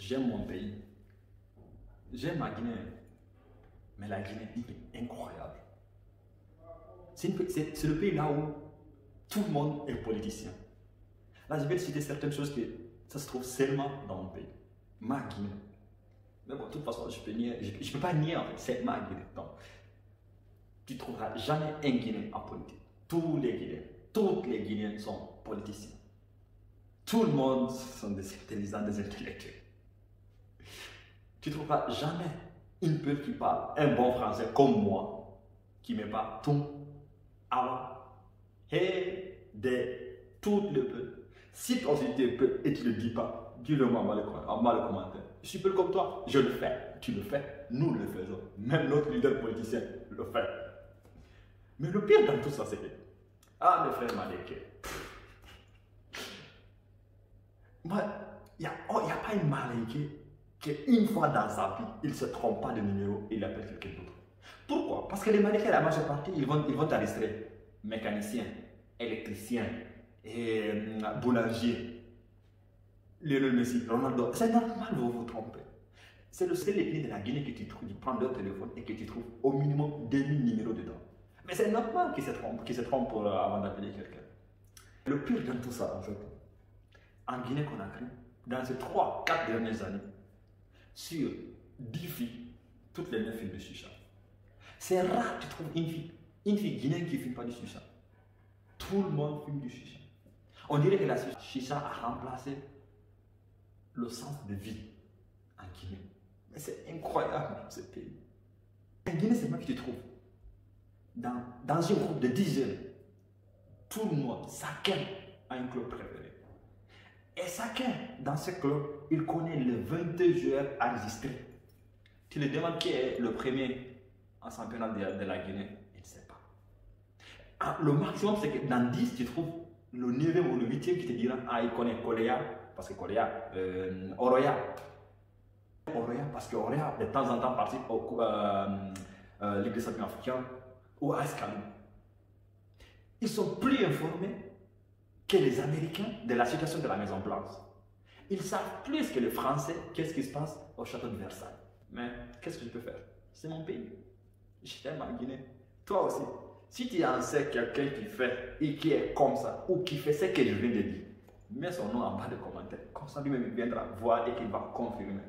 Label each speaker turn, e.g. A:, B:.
A: j'aime mon pays. J'aime ma Guinée. Mais la Guinée est incroyable. C'est le pays là où tout le monde est politicien. Là, je vais te citer certaines choses que ça se trouve seulement dans mon pays. Ma Guinée. Mais bon, de toute façon, je ne peux pas nier en fait, c'est ma Guinée. Donc, tu ne trouveras jamais un Guinéen en politique. Tous les Guinéens, toutes les Guinéens sont politiciens. Tout le monde sont des intelligents, des intellectuels. Tu ne trouveras jamais une peuple qui parle un bon français comme moi, qui ne met pas tout à et de tout le peuple. Si toi aussi tu es peuple et tu ne le dis pas, dis-le moi en bas le commentaire. Je suis peuple comme toi, je le fais, tu le fais, nous le faisons. Même notre leader politicien le fait. Mais le pire dans tout ça, c'est que, ah mes frères Malais, moi, il n'y a pas une Malais qu'une fois dans sa vie, il ne se trompe pas de numéro et il appelle quelqu'un d'autre. Pourquoi? Parce que les Maliens, la majeure partie, ils vont t'enregistrer mécanicien, électricien, et boulanger, Lionel Messi, Ronaldo. C'est normal, vous vous trompez. C'est le seul ethnie de la Guinée que tu trouves, tu prends leur téléphone et que tu trouves au minimum 2000 numéros dedans. Mais c'est normal qu'ils se trompent avant d'appeler quelqu'un. Le pire dans tout ça, en fait, en Guinée-Conakry, dans ces 3-4 dernières années, sur 10 filles, toutes les 9 filles de chicha. C'est rare que tu trouves une fille guinéenne qui ne fume pas du chicha. Tout le monde fume du chicha. On dirait que la chicha a remplacé le sens de vie en Guinée. Mais c'est incroyable ce pays. En Guinée, c'est moi que tu trouves. Dans un groupe de 10 jeunes, tout le monde, chacun a un club préféré. Et chacun, dans ce club, il connaît les 22 joueurs enregistrés. Tu le demandes qui est le premier en championnat de la Guinée, il ne sait pas. Le maximum, c'est que dans 10, tu trouves le 9e ou le 8e qui te dira, ah, il connaît Koléa, parce que Koléa, Oroya. Oroya, parce que Oroya, de temps en temps, participe au Ligue des champions africains ou à Escalon. Ils sont plus informés que les Américains de la situation de la Maison Blanche. Ils savent plus que les Français qu'est-ce qui se passe au château de Versailles. Mais qu'est-ce que je peux faire? C'est mon pays. Je t'aime en Guinée. Toi aussi. Si tu en sais quelqu'un qui fait et qui est comme ça, ou qui fait ce que je viens de dire, mets son nom en bas de commentaire. Comme ça, lui-même viendra voir et qu'il va confirmer.